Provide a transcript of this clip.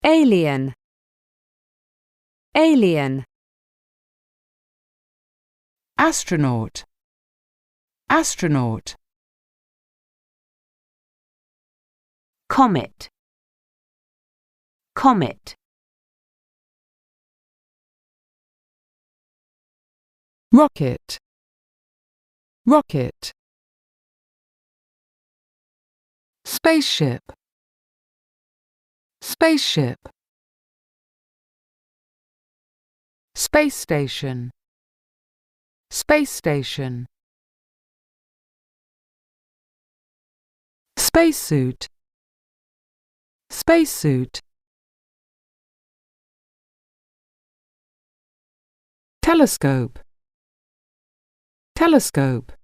alien, alien. Astronaut, astronaut. Comet, comet. Rocket, rocket. Spaceship, spaceship. Space station, space station. Spacesuit, spacesuit. Telescope, telescope.